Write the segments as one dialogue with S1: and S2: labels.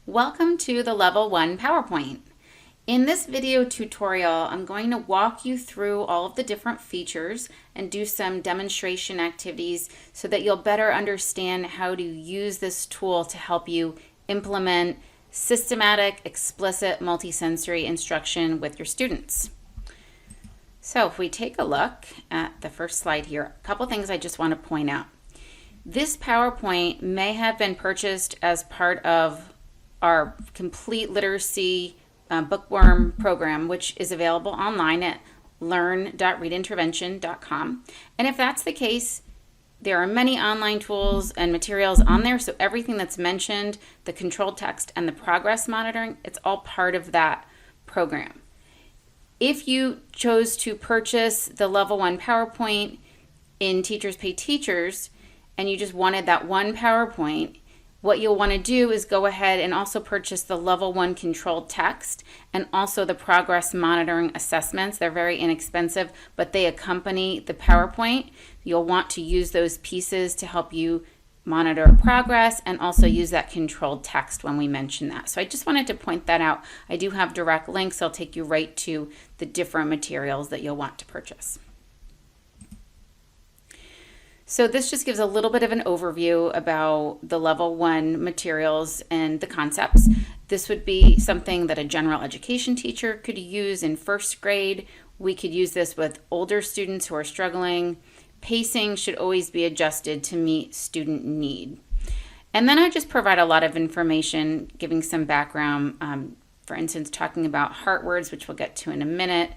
S1: Welcome to the Level 1 PowerPoint. In this video tutorial, I'm going to walk you through all of the different features and do some demonstration activities so that you'll better understand how to use this tool to help you implement systematic, explicit, multisensory instruction with your students. So if we take a look at the first slide here, a couple things I just want to point out. This PowerPoint may have been purchased as part of our complete literacy bookworm program, which is available online at learn.readintervention.com. And if that's the case, there are many online tools and materials on there. So everything that's mentioned, the controlled text and the progress monitoring, it's all part of that program. If you chose to purchase the Level 1 PowerPoint in Teachers Pay Teachers and you just wanted that one PowerPoint, what you'll want to do is go ahead and also purchase the Level 1 controlled text and also the progress monitoring assessments. They're very inexpensive, but they accompany the PowerPoint. You'll want to use those pieces to help you monitor progress and also use that controlled text when we mention that. So I just wanted to point that out. I do have direct links. They'll take you right to the different materials that you'll want to purchase. So this just gives a little bit of an overview about the Level 1 materials and the concepts. This would be something that a general education teacher could use in first grade. We could use this with older students who are struggling. Pacing should always be adjusted to meet student need. And then I just provide a lot of information, giving some background, for instance, talking about heart words, which we'll get to in a minute.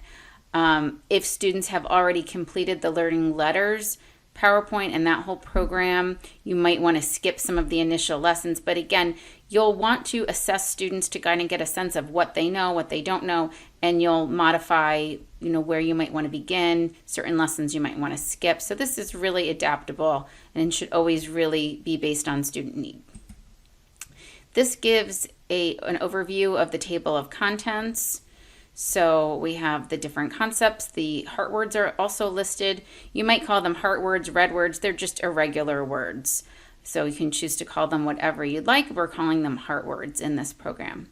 S1: If students have already completed the Learning Letters PowerPoint and that whole program, you might want to skip some of the initial lessons. But again, you'll want to assess students to kind of get a sense of what they know, what they don't know, and you'll modify, where you might want to begin, certain lessons you might want to skip. So this is really adaptable and should always really be based on student need. This gives an overview of the table of contents. So we have the different concepts. The heart words are also listed. You might call them heart words, red words. They're just irregular words. So you can choose to call them whatever you'd like. We're calling them heart words in this program.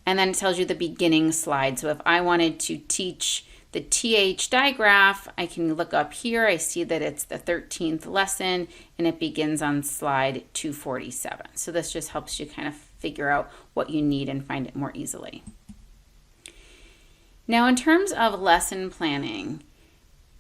S1: And then it tells you the beginning slide. So if I wanted to teach the TH digraph, I can look up here. I see that it's the 13th lesson and it begins on slide 247. So this just helps you kind of figure out what you need and find it more easily. Now, in terms of lesson planning,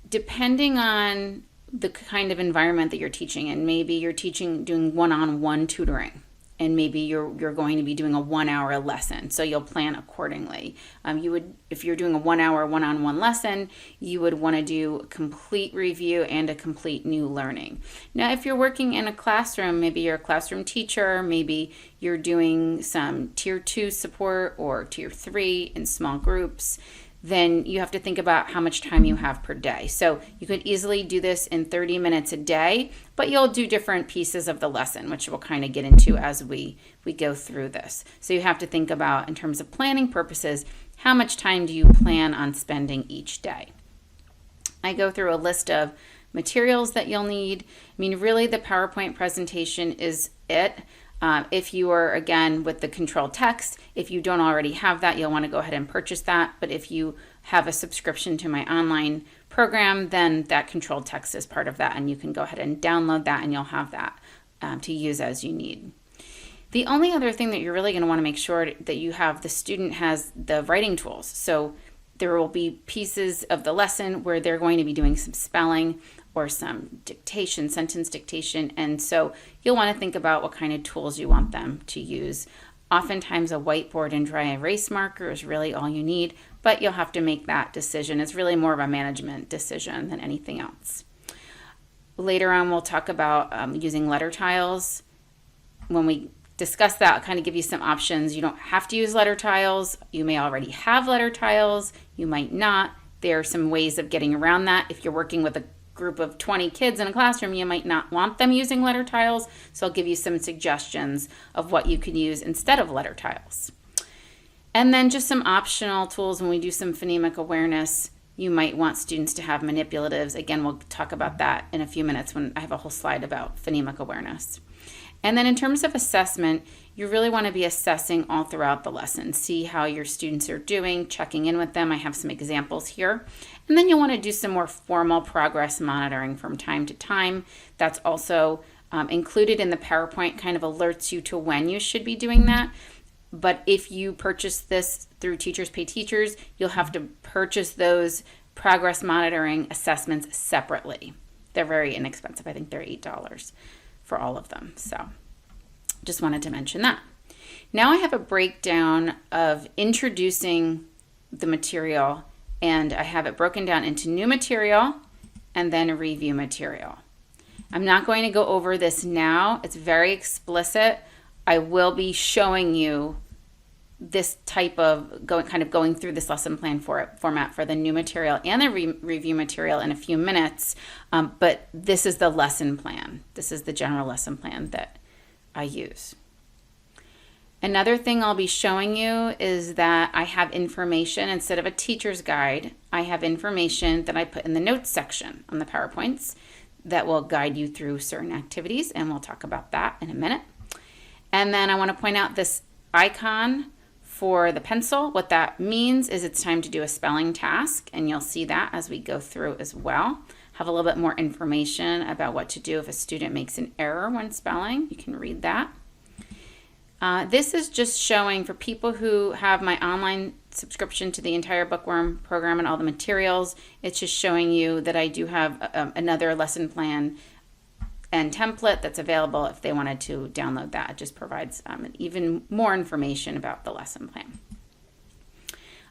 S1: depending on the kind of environment that you're teaching in, maybe you're doing one-on-one tutoring, and maybe you're going to be doing a 1-hour lesson, so you'll plan accordingly. If you're doing a 1-hour one-on-one lesson, you would want to do a complete review and a complete new learning. Now, if you're working in a classroom, maybe you're a classroom teacher, maybe you're doing some Tier 2 support or Tier 3 in small groups, then you have to think about how much time you have per day. So you could easily do this in 30 minutes a day, but you'll do different pieces of the lesson, which we'll kind of get into as we go through this. So you have to think about, in terms of planning purposes, how much time do you plan on spending each day? I go through a list of materials that you'll need. Really the PowerPoint presentation is it. If you are, again, with the controlled text, if you don't already have that, you'll want to go ahead and purchase that. But if you have a subscription to my online program, then that controlled text is part of that, and you can go ahead and download that, and you'll have that to use as you need. The only other thing that you're really going to want to make sure that you have, the student has the writing tools. So there will be pieces of the lesson where they're going to be doing some spelling or some dictation, sentence dictation, and so you'll want to think about what kind of tools you want them to use. Oftentimes a whiteboard and dry erase marker is really all you need, but you'll have to make that decision. It's really more of a management decision than anything else. Later on, we'll talk about using letter tiles. When we discuss that, I'll kind of give you some options. You don't have to use letter tiles. You may already have letter tiles. You might not. There are some ways of getting around that. If you're working with a group of 20 kids in a classroom, you might not want them using letter tiles. So I'll give you some suggestions of what you can use instead of letter tiles. And then just some optional tools when we do some phonemic awareness. You might want students to have manipulatives. Again, we'll talk about that in a few minutes when I have a whole slide about phonemic awareness. And then in terms of assessment, you really want to be assessing all throughout the lesson. See how your students are doing, checking in with them. I have some examples here. And then you'll want to do some more formal progress monitoring from time to time. That's also included in the PowerPoint, kind of alerts you to when you should be doing that. But if you purchase this through Teachers Pay Teachers, you'll have to purchase those progress monitoring assessments separately. They're very inexpensive. I think they're $8 for all of them. So just wanted to mention that. Now I have a breakdown of introducing the material, and I have it broken down into new material and then a review material. I'm not going to go over this now. It's very explicit. I will be showing you this type of going through this lesson plan format for the new material and the review material in a few minutes. But this is the lesson plan. This is the general lesson plan that I use. Another thing I'll be showing you is that I have information instead of a teacher's guide. I have information that I put in the notes section on the PowerPoints that will guide you through certain activities, and we'll talk about that in a minute. And then I want to point out this icon for the pencil. What that means is it's time to do a spelling task, and you'll see that as we go through as well. Have a little bit more information about what to do if a student makes an error when spelling. You can read that. This is just showing for people who have my online subscription to the entire Bookworm program and all the materials. It's just showing you that I do have another lesson plan and template that's available if they wanted to download that. It just provides even more information about the lesson plan.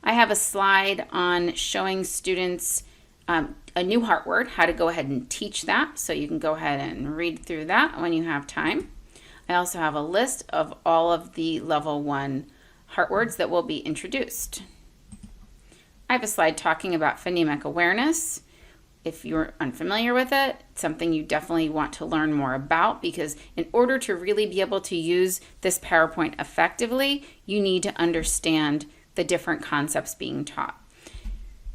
S1: I have a slide on showing students a new heart word, how to go ahead and teach that, so you can go ahead and read through that when you have time. I also have a list of all of the level 1 heart words that will be introduced. I have a slide talking about phonemic awareness. If you're unfamiliar with it, it's something you definitely want to learn more about, because in order to really be able to use this PowerPoint effectively, you need to understand the different concepts being taught.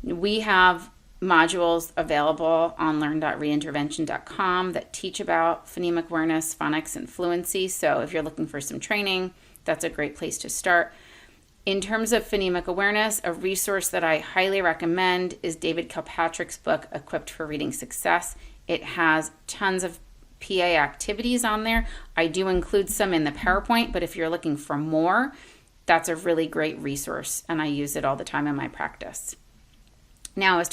S1: We have modules available on learn.reintervention.com that teach about phonemic awareness, phonics, and fluency. So if you're looking for some training, that's a great place to start. In terms of phonemic awareness, a resource that I highly recommend is David Kilpatrick's book, Equipped for Reading Success. It has tons of PA activities on there. I do include some in the PowerPoint, but if you're looking for more, that's a really great resource, and I use it all the time in my practice. Now, I was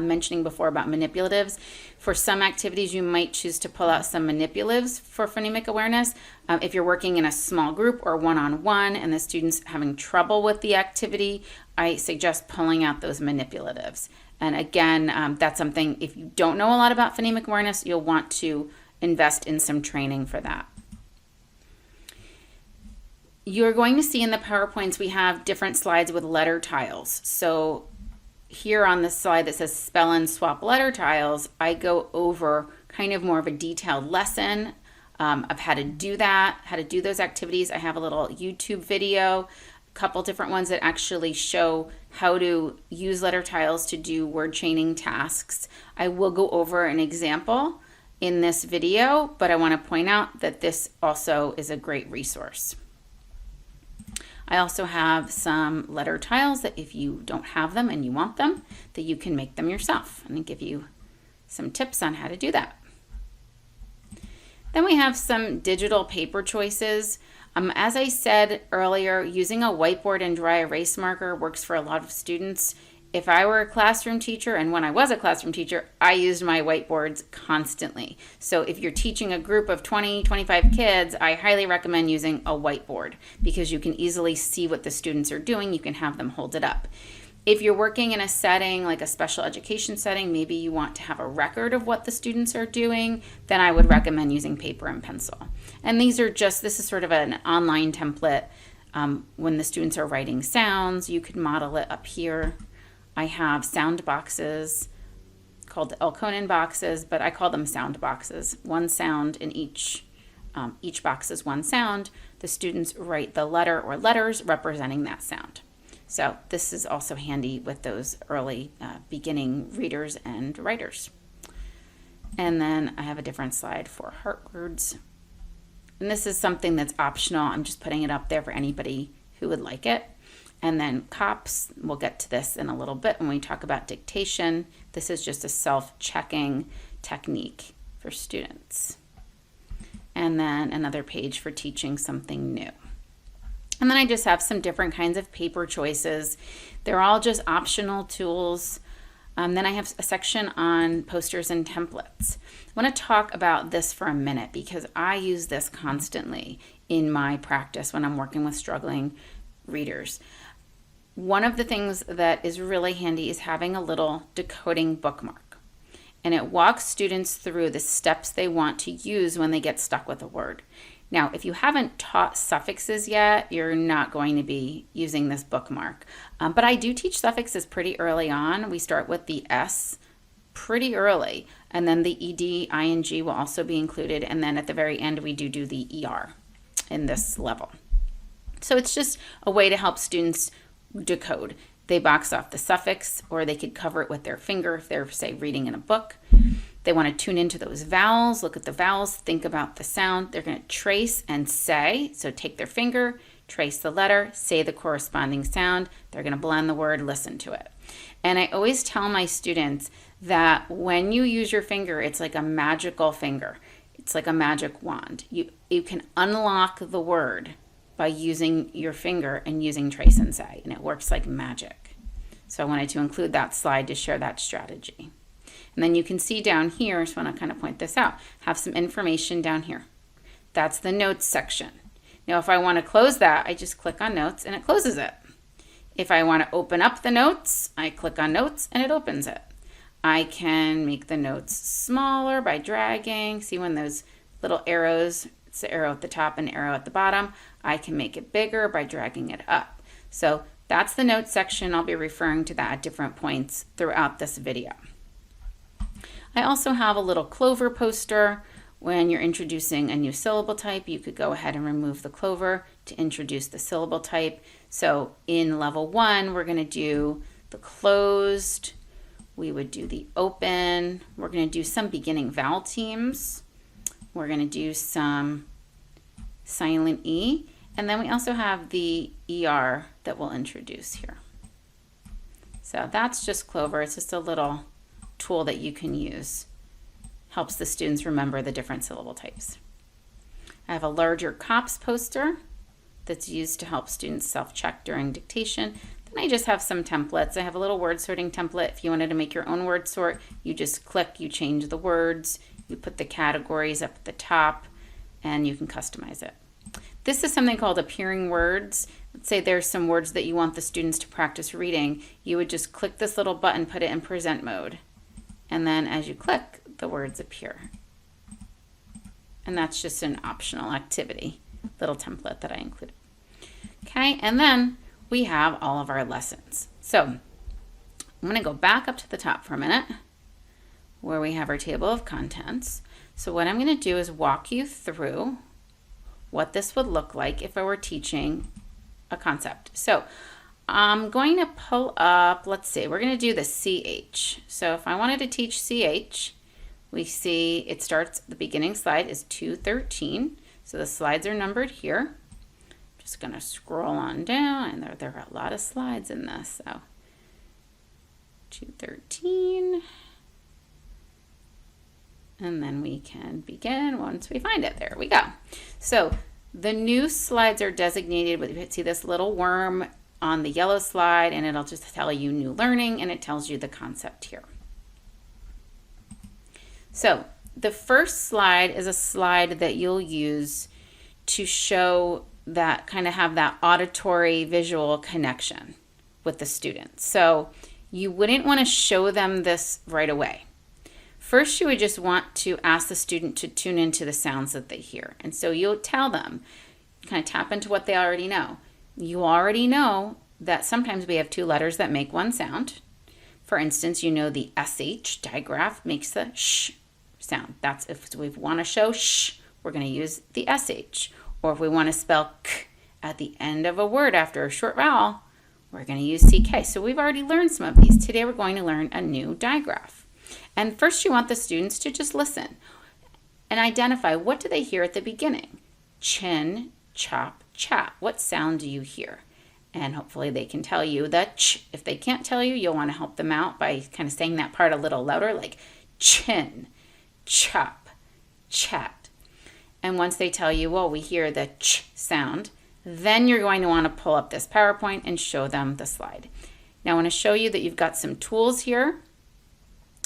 S1: mentioning before about manipulatives. For some activities, you might choose to pull out some manipulatives for phonemic awareness. If you're working in a small group or one-on-one and the student's having trouble with the activity, I suggest pulling out those manipulatives. And again, that's something, if you don't know a lot about phonemic awareness, you'll want to invest in some training for that. You're going to see in the PowerPoints we have different slides with letter tiles. So here on the slide that says spell and swap letter tiles, I go over kind of more of a detailed lesson of how to do that, how to do those activities. I have a little YouTube video, a couple different ones that actually show how to use letter tiles to do word chaining tasks. I will go over an example in this video, but I want to point out that this also is a great resource. I also have some letter tiles that if you don't have them and you want them, that you can make them yourself, and I give you some tips on how to do that. Then we have some digital paper choices. As I said earlier, using a whiteboard and dry erase marker works for a lot of students. If I were a classroom teacher, and when I was a classroom teacher, I used my whiteboards constantly. So if you're teaching a group of 20, 25 kids, I highly recommend using a whiteboard because you can easily see what the students are doing. You can have them hold it up. If you're working in a setting like a special education setting, maybe you want to have a record of what the students are doing, then I would recommend using paper and pencil. And this is sort of an online template. When the students are writing sounds, you could model it up here. I have sound boxes called Elkonin boxes, but I call them sound boxes. One sound in each box is one sound. The students write the letter or letters representing that sound. So this is also handy with those early beginning readers and writers. And then I have a different slide for heart words. And this is something that's optional. I'm just putting it up there for anybody who would like it. And then COPS, we'll get to this in a little bit when we talk about dictation. This is just a self-checking technique for students. And then another page for teaching something new. And then I just have some different kinds of paper choices. They're all just optional tools. Then I have a section on posters and templates. I want to talk about this for a minute because I use this constantly in my practice when I'm working with struggling readers. One of the things that is really handy is having a little decoding bookmark. And it walks students through the steps they want to use when they get stuck with a word. Now, if you haven't taught suffixes yet, you're not going to be using this bookmark. But I do teach suffixes pretty early on. We start with the S pretty early, and then the ED, ING will also be included. And then at the very end, we do the ER in this level. So it's just a way to help students decode. They box off the suffix, or they could cover it with their finger if they're, say, reading in a book. They want to tune into those vowels, look at the vowels, think about the sound. They're going to trace and say. So take their finger, trace the letter, say the corresponding sound. They're going to blend the word, listen to it. And I always tell my students that when you use your finger, it's like a magical finger. It's like a magic wand. You can unlock the word by using your finger and using trace and say, and it works like magic. So I wanted to include that slide to share that strategy. And then you can see down here, I just want to kind of point this out, have some information down here. That's the notes section. Now, if I want to close that, I just click on notes and it closes it. If I want to open up the notes, I click on notes and it opens it. I can make the notes smaller by dragging. See when those little arrows, it's the arrow at the top and arrow at the bottom. I can make it bigger by dragging it up. So that's the notes section. I'll be referring to that at different points throughout this video. I also have a little clover poster. When you're introducing a new syllable type, you could go ahead and remove the clover to introduce the syllable type. So in level 1, we're going to do the closed. We would do the open. We're going to do some beginning vowel teams. We're going to do some silent E. And then we also have the ER that we'll introduce here. So that's just clover. It's just a little tool that you can use. Helps the students remember the different syllable types. I have a larger COPS poster that's used to help students self-check during dictation. Then I just have some templates. I have a little word sorting template. If you wanted to make your own word sort, you just click, you change the words, you put the categories up at the top, and you can customize it. This is something called appearing words. Let's say there's some words that you want the students to practice reading. You would just click this little button, put it in present mode. And then as you click, the words appear. And that's just an optional activity, little template that I included. Okay, and then we have all of our lessons. So I'm going to go back up to the top for a minute where we have our table of contents. So what I'm going to do is walk you through what this would look like if I were teaching a concept. So I'm going to pull up, let's see, we're going to do the CH. So if I wanted to teach CH, we see it starts, the beginning slide is 213. So the slides are numbered here. Just going to scroll on down, and there are a lot of slides in this. So 213. And then we can begin once we find it. There we go. So the new slides are designated with, you see this little worm on the yellow slide, and it'll just tell you new learning, and it tells you the concept here. So the first slide is a slide that you'll use to show that, kind of have that auditory visual connection with the students. So you wouldn't want to show them this right away. First, you would just want to ask the student to tune into the sounds that they hear. And so you'll tell them, kind of tap into what they already know. You already know that sometimes we have two letters that make one sound. For instance, you know the SH digraph makes the sh sound. That's if we want to show sh, we're going to use the SH. Or if we want to spell k at the end of a word after a short vowel, we're going to use CK. So we've already learned some of these. Today we're going to learn a new digraph. And first you want the students to just listen and identify, what do they hear at the beginning? chin, chop, chat. What sound do you hear? And hopefully they can tell you the ch. If they can't tell you, you'll want to help them out by kind of saying that part a little louder, like chin, chop, chat. And once they tell you, well, we hear the ch sound, then you're going to want to pull up this PowerPoint and show them the slide. Now I want to show you that you've got some tools here.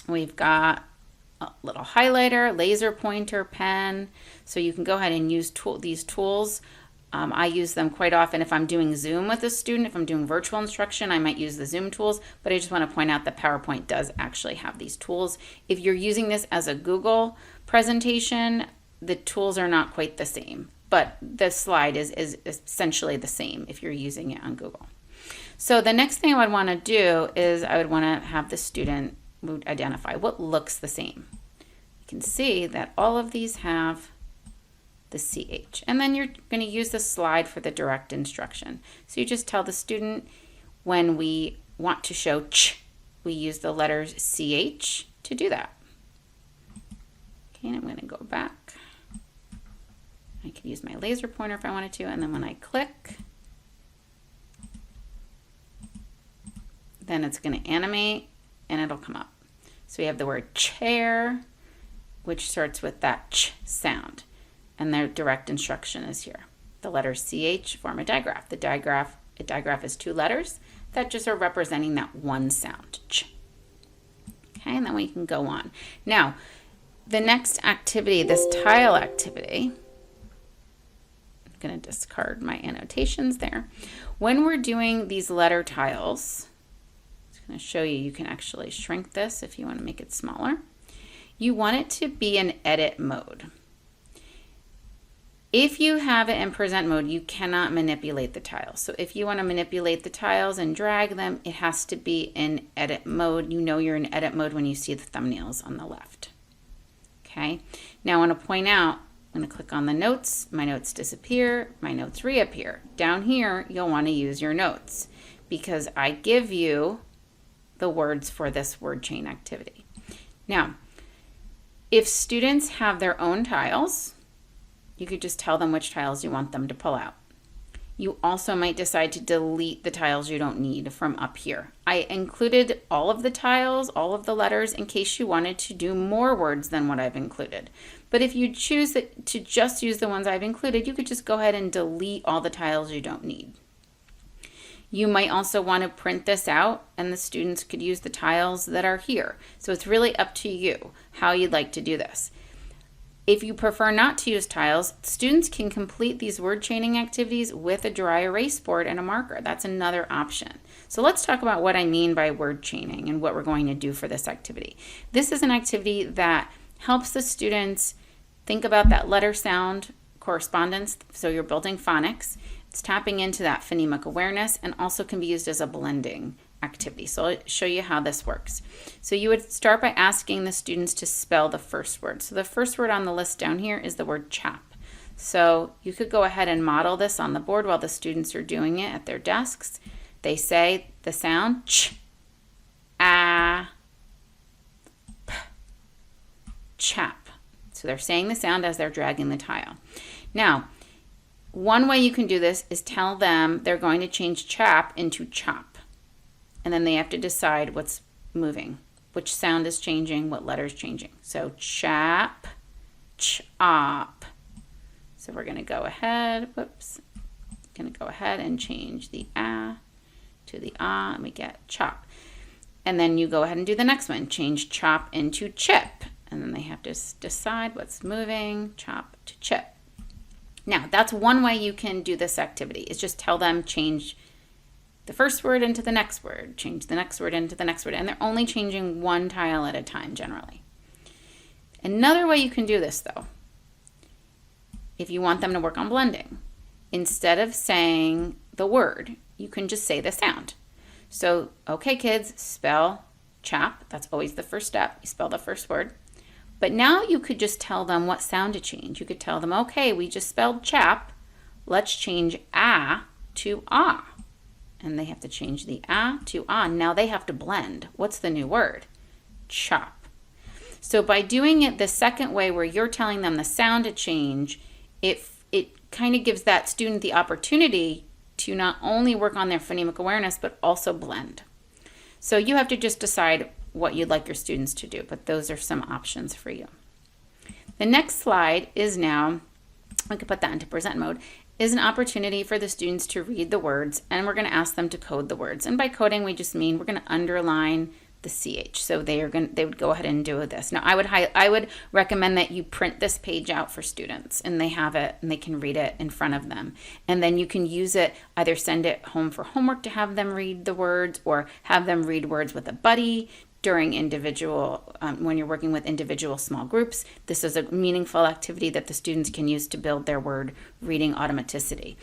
S1: We've got a little highlighter, laser pointer, pen. So you can go ahead and use these tools. I use them quite often if I'm doing Zoom with a student. If I'm doing virtual instruction, I might use the Zoom tools, but I just want to point out that PowerPoint does actually have these tools. If you're using this as a Google presentation, the tools are not quite the same, but the slide is essentially the same if you're using it on Google. So the next thing I would want to do is I would want to have the student identify what looks the same. You can see that all of these have the CH. And then you're going to use the slide for the direct instruction. So you just tell the student when we want to show ch, we use the letters CH to do that. Okay, and I'm going to go back. I could use my laser pointer if I wanted to, and then when I click, then it's going to animate and it'll come up. So we have the word chair, which starts with that ch sound. And their direct instruction is here. The letters CH form a digraph. A digraph is two letters that just are representing that one sound, ch. Okay, and then we can go on. Now, the next activity, this tile activity, I'm going to discard my annotations there. When we're doing these letter tiles, I'm going to show you, you can actually shrink this if you want to make it smaller. You want it to be in edit mode. If you have it in present mode, you cannot manipulate the tiles. So if you want to manipulate the tiles and drag them, it has to be in edit mode. You know you're in edit mode when you see the thumbnails on the left. Okay, now I want to point out, I'm going to click on the notes, my notes disappear, my notes reappear. Down here, you'll want to use your notes because I give you the words for this word chain activity. Now, if students have their own tiles, you could just tell them which tiles you want them to pull out. You also might decide to delete the tiles you don't need from up here. I included all of the tiles, all of the letters, in case you wanted to do more words than what I've included. But if you choose to just use the ones I've included, you could just go ahead and delete all the tiles you don't need. You might also want to print this out and the students could use the tiles that are here. So it's really up to you how you'd like to do this. If you prefer not to use tiles, students can complete these word chaining activities with a dry erase board and a marker. That's another option. So let's talk about what I mean by word chaining and what we're going to do for this activity. This is an activity that helps the students think about that letter sound correspondence. So you're building phonics. It's tapping into that phonemic awareness and also can be used as a blending activity. So I'll show you how this works. So you would start by asking the students to spell the first word. So the first word on the list down here is the word chap. So you could go ahead and model this on the board while the students are doing it at their desks. They say the sound ch, a, p, chap. So they're saying the sound as they're dragging the tile. Now, one way you can do this is tell them they're going to change chap into chop. And then they have to decide what's moving, which sound is changing, what letter is changing. So chap, chop. So we're going to go ahead, and change the a to the ah, and we get chop. And then you go ahead and do the next one, change chop into chip. And then they have to decide what's moving, chop to chip. Now, that's one way you can do this activity, is just tell them change the first word into the next word, change the next word into the next word, and they're only changing one tile at a time generally. Another way you can do this though, if you want them to work on blending, instead of saying the word, you can just say the sound. So, okay kids, spell chap, that's always the first step, you spell the first word. But now you could just tell them what sound to change. You could tell them, okay, we just spelled chap, let's change a to ah. And they have to change the ah to ah. Now they have to blend. What's the new word? Chop. So by doing it the second way where you're telling them the sound to change, it kind of gives that student the opportunity to not only work on their phonemic awareness, but also blend. So you have to just decide what you'd like your students to do, but those are some options for you. The next slide is now, I could put that into present mode, is an opportunity for the students to read the words, and we're going to ask them to code the words. And by coding, we just mean we're going to underline the CH. So they would go ahead and do this. Now, I would recommend that you print this page out for students, and they have it and they can read it in front of them. And then you can use it, either send it home for homework to have them read the words, or have them read words with a buddy during individual, when you're working with individual small groups. This is a meaningful activity that the students can use to build their word reading automaticity.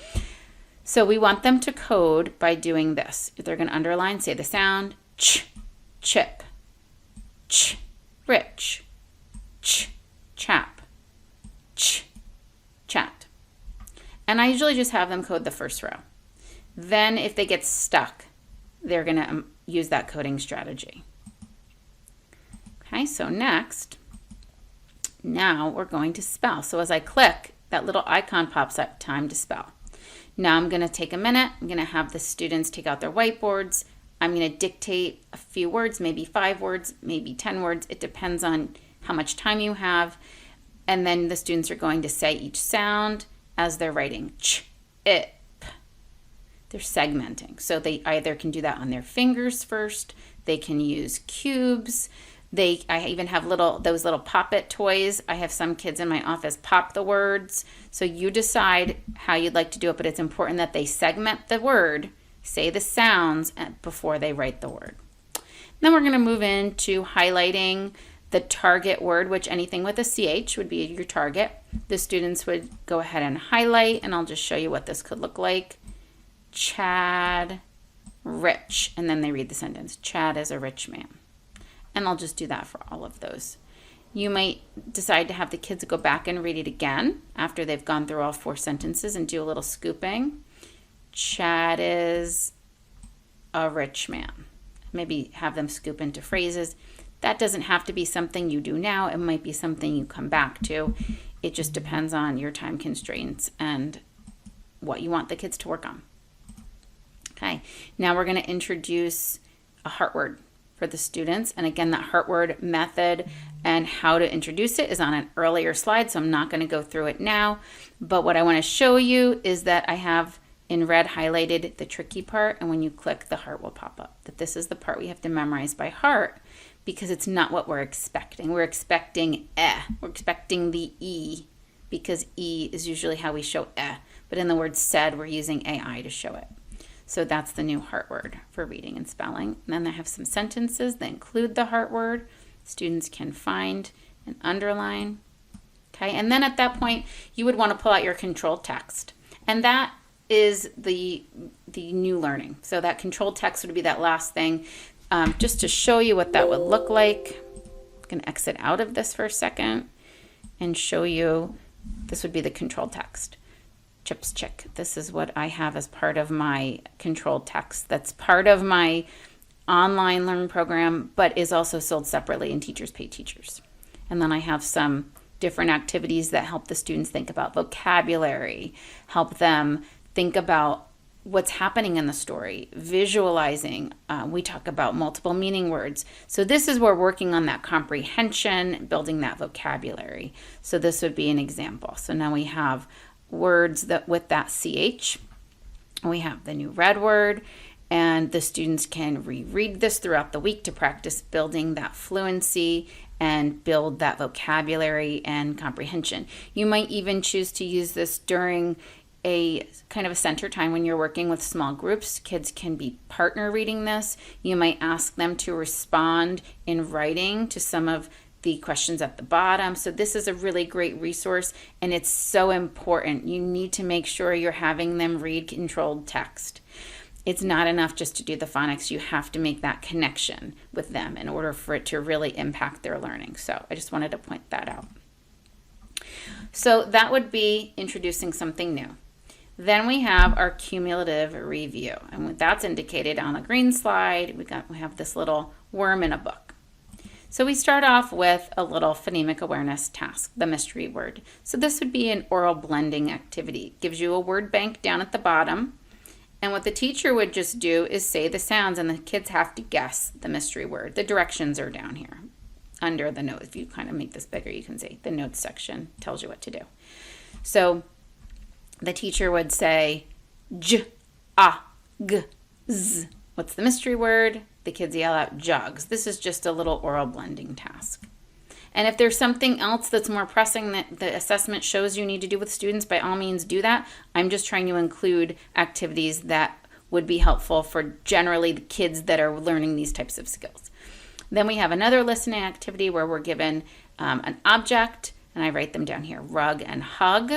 S1: So we want them to code by doing this. If they're going to underline, say the sound, ch, chip, ch, rich, ch, chap, ch, chat. And I usually just have them code the first row. Then if they get stuck, they're going to use that coding strategy. Okay, so next, now we're going to spell. So as I click, that little icon pops up, time to spell. Now I'm going to take a minute. I'm going to have the students take out their whiteboards. I'm going to dictate a few words, maybe 5 words, maybe 10 words. It depends on how much time you have. And then the students are going to say each sound as they're writing. Ch, it, p. They're segmenting. So they either can do that on their fingers first. They can use cubes. I even have those little pop-it toys. I have some kids in my office pop the words. So you decide how you'd like to do it, but it's important that they segment the word, say the sounds before they write the word. Then we're going to move into highlighting the target word, which anything with a CH would be your target. The students would go ahead and highlight, and I'll just show you what this could look like. Chad, rich, and then they read the sentence. Chad is a rich man. And I'll just do that for all of those. You might decide to have the kids go back and read it again after they've gone through all 4 sentences and do a little scooping. Chad is a rich man. Maybe have them scoop into phrases. That doesn't have to be something you do now. It might be something you come back to. It just depends on your time constraints and what you want the kids to work on. Okay, now we're going to introduce a heart word for the students. And again, that heart word method and how to introduce it is on an earlier slide, so I'm not going to go through it now. But what I want to show you is that I have in red highlighted the tricky part, and when you click, the heart will pop up. That this is the part we have to memorize by heart, because it's not what we're expecting. We're expecting eh. We're expecting the E, because E is usually how we show eh. But in the word said, we're using AI to show it. So that's the new heart word for reading and spelling. And then I have some sentences that include the heart word. Students can find and underline. Okay, and then at that point, you would want to pull out your controlled text. And that is the new learning. So that controlled text would be that last thing. Just to show you what that would look like, I'm going to exit out of this for a second and show you, this would be the controlled text. Chips chick. This is what I have as part of my controlled text. That's part of my online learning program, but is also sold separately in Teachers Pay Teachers. And then I have some different activities that help the students think about vocabulary, help them think about what's happening in the story, visualizing. We talk about multiple meaning words. So this is where we're working on that comprehension, building that vocabulary. So this would be an example. So now we have words that with that CH. We have the new red word, and the students can reread this throughout the week to practice building that fluency and build that vocabulary and comprehension. You might even choose to use this during a kind of a center time when you're working with small groups. Kids can be partner reading this. You might ask them to respond in writing to some of the questions at the bottom. So this is a really great resource, and it's so important. You need to make sure you're having them read controlled text. It's not enough just to do the phonics. You have to make that connection with them in order for it to really impact their learning. So I just wanted to point that out. So that would be introducing something new. Then we have our cumulative review, and that's indicated on the green slide. We have this little worm in a book. So we start off with a little phonemic awareness task, the mystery word. So this would be an oral blending activity. It gives you a word bank down at the bottom. And what the teacher would just do is say the sounds, and the kids have to guess the mystery word. The directions are down here under the note. If you kind of make this bigger, you can see the notes section tells you what to do. So the teacher would say j, a, g, z. What's the mystery word? The kids yell out jugs. This is just a little oral blending task. And if there's something else that's more pressing that the assessment shows you need to do with students, by all means do that. I'm just trying to include activities that would be helpful for generally the kids that are learning these types of skills. Then we have another listening activity where we're given an object, and I write them down here, rug and hug.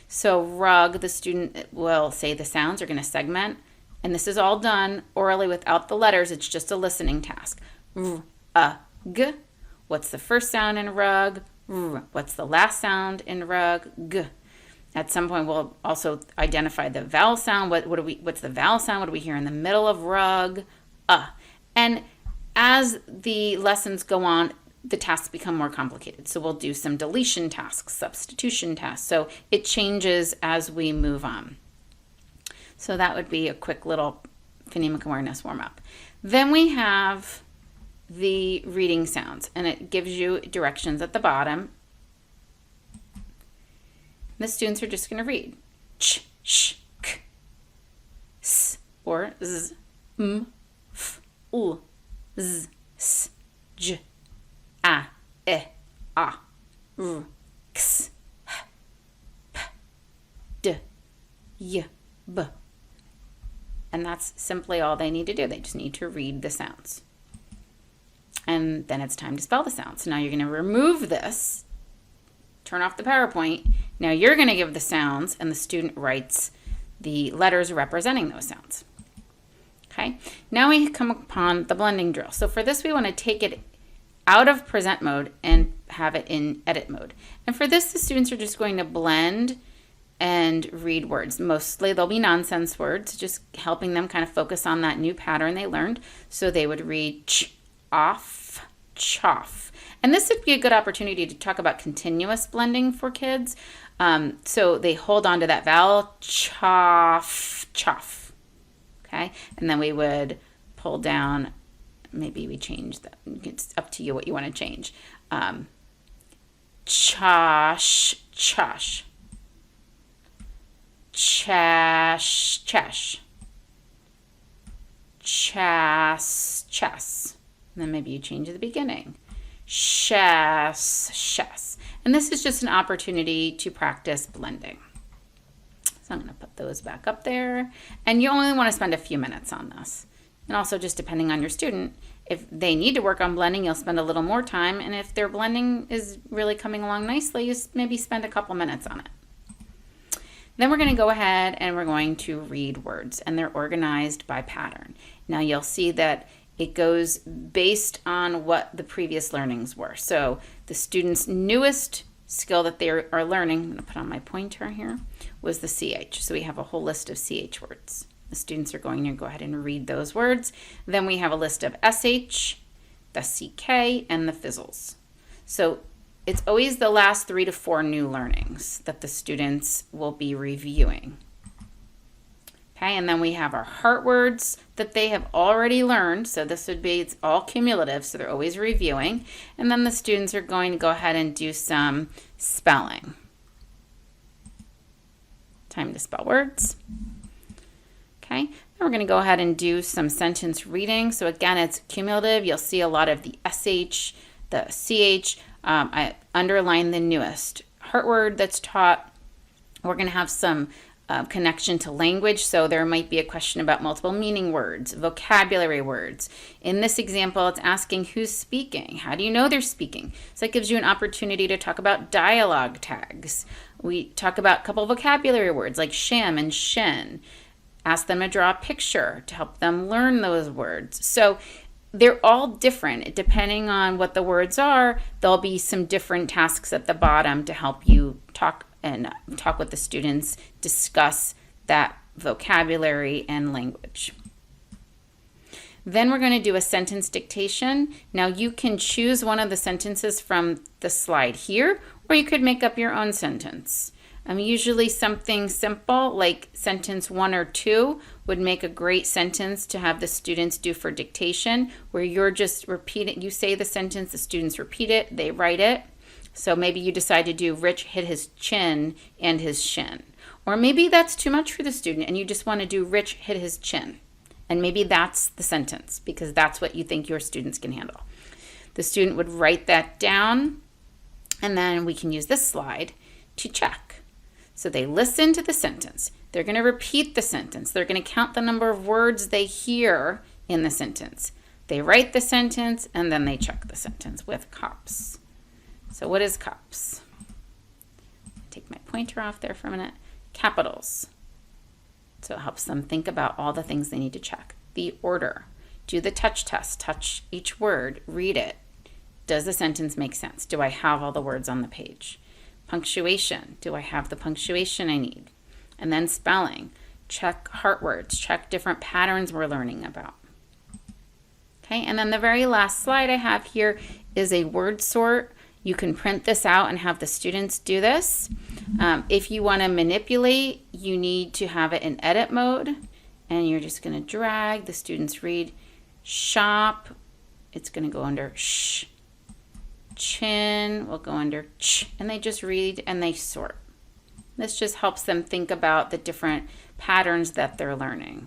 S1: So rug, the student will say the sounds, they're going to segment, and this is all done orally without the letters. It's just a listening task. R, a, g. What's the first sound in rug? R. What's the last sound in rug? G. At some point, we'll also identify the vowel sound. What's the vowel sound? What do we hear in the middle of rug? And as the lessons go on, the tasks become more complicated. So we'll do some deletion tasks, substitution tasks. So it changes as we move on. So that would be a quick little phonemic awareness warm-up. Then we have the reading sounds, and it gives you directions at the bottom. The students are just going to read ch, sh, k, s, or z, m, f, u, z, s, j, a, e, a, r, x, h, p, d, y, b. And that's simply all they need to do. They just need to read the sounds. And then it's time to spell the sounds. Now you're going to remove this, turn off the PowerPoint. Now you're going to give the sounds, and the student writes the letters representing those sounds. Okay, now we come upon the blending drill. So for this, we want to take it out of present mode and have it in edit mode. And for this, the students are just going to blend and read words. Mostly they'll be nonsense words, just helping them kind of focus on that new pattern they learned. So they would read ch, off, choff. And this would be a good opportunity to talk about continuous blending for kids. So they hold on to that vowel, choff, choff. Okay, and then we would pull down, maybe we change that. It's up to you what you want to change. Chosh, chosh. Chash, chash. Chas, chas. And then maybe you change at the beginning. Shas, shas. And this is just an opportunity to practice blending. So I'm going to put those back up there. And you only want to spend a few minutes on this. And also just depending on your student, if they need to work on blending, you'll spend a little more time. And if their blending is really coming along nicely, you maybe spend a couple minutes on it. Then we're going to go ahead and we're going to read words, and they're organized by pattern. Now you'll see that it goes based on what the previous learnings were. So the student's newest skill that they are learning, I'm going to put on my pointer here, was the CH. So we have a whole list of CH words. The students are going to go ahead and read those words. Then we have a list of SH, the CK, and the fizzles. So it's always the last 3 to 4 new learnings that the students will be reviewing. Okay, and then we have our heart words that they have already learned. So this would be, it's all cumulative, so they're always reviewing. And then the students are going to go ahead and do some spelling. Time to spell words. Okay, then we're going to go ahead and do some sentence reading. So again, it's cumulative. You'll see a lot of the SH, the CH. I underline the newest heart word that's taught. We're going to have some connection to language. So there might be a question about multiple meaning words, vocabulary words. In this example, it's asking who's speaking. How do you know they're speaking? So it gives you an opportunity to talk about dialogue tags. We talk about a couple vocabulary words like sham and shin. Ask them to draw a picture to help them learn those words. So they're all different. Depending on what the words are, there'll be some different tasks at the bottom to help you talk with the students, discuss that vocabulary and language. Then we're going to do a sentence dictation. Now you can choose one of the sentences from the slide here, or you could make up your own sentence. Usually something simple like sentence 1 or 2 would make a great sentence to have the students do for dictation, where you're just repeating, you say the sentence, the students repeat it, they write it. So maybe you decide to do Rich hit his chin and his shin. Or maybe that's too much for the student and you just want to do Rich hit his chin. And maybe that's the sentence because that's what you think your students can handle. The student would write that down, and then we can use this slide to check. So they listen to the sentence. They're going to repeat the sentence. They're going to count the number of words they hear in the sentence. They write the sentence, and then they check the sentence with COPS. So what is COPS? Take my pointer off there for a minute. Capitals. So it helps them think about all the things they need to check. The order. Do the touch test. Touch each word. Read it. Does the sentence make sense? Do I have all the words on the page? Punctuation. Do I have the punctuation I need? And then spelling. Check heart words. Check different patterns we're learning about. Okay, and then the very last slide I have here is a word sort. You can print this out and have the students do this. If you want to manipulate, you need to have it in edit mode. And you're just going to drag. The students read shop. It's going to go under sh. Chin will go under ch. And they just read and they sort. This just helps them think about the different patterns that they're learning.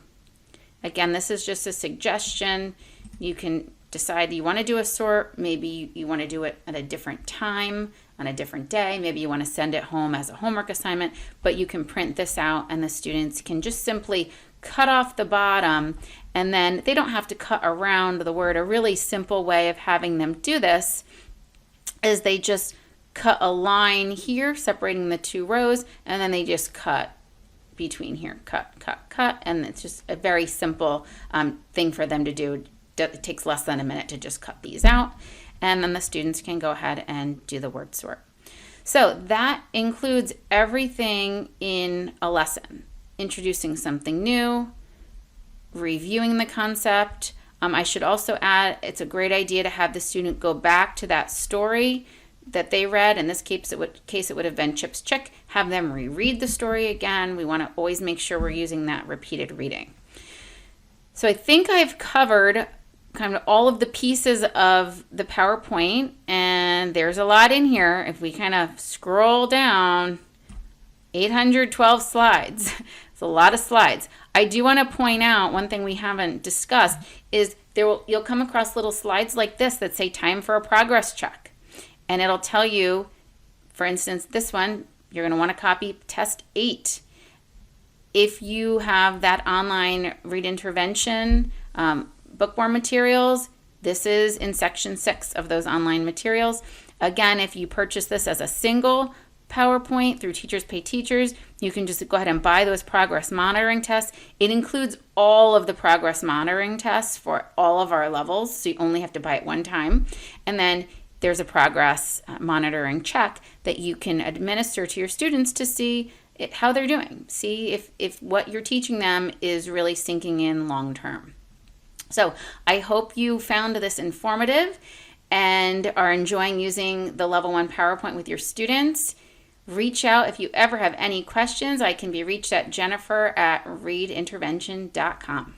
S1: Again, this is just a suggestion. You can decide you want to do a sort. Maybe you want to do it at a different time, on a different day. Maybe you want to send it home as a homework assignment, but you can print this out and the students can just simply cut off the bottom, and then they don't have to cut around the word. A really simple way of having them do this is they just cut a line here separating the two rows, and then they just cut between here, cut, and it's just a very simple thing for them to do. It takes less than a minute to just cut these out, and then the students can go ahead and do the word sort. So that includes everything in a lesson. Introducing something new, reviewing the concept. I should also add, it's a great idea to have the student go back to that story that they read. In this case, it would have been Chip's Chick. Have them reread the story again. We want to always make sure we're using that repeated reading. So I think I've covered kind of all of the pieces of the PowerPoint, and there's a lot in here. If we kind of scroll down, 812 slides. It's a lot of slides. I do want to point out one thing we haven't discussed is you'll come across little slides like this that say time for a progress check. And it'll tell you, for instance, this one, you're going to want to copy test 8. If you have that online read intervention bookworm materials, this is in section 6 of those online materials. Again, if you purchase this as a single PowerPoint through Teachers Pay Teachers, you can just go ahead and buy those progress monitoring tests. It includes all of the progress monitoring tests for all of our levels, so you only have to buy it one time. And then there's a progress monitoring check that you can administer to your students to see how they're doing. See if what you're teaching them is really sinking in long term. So I hope you found this informative and are enjoying using the Level 1 PowerPoint with your students. Reach out if you ever have any questions. I can be reached at Jennifer@readintervention.com.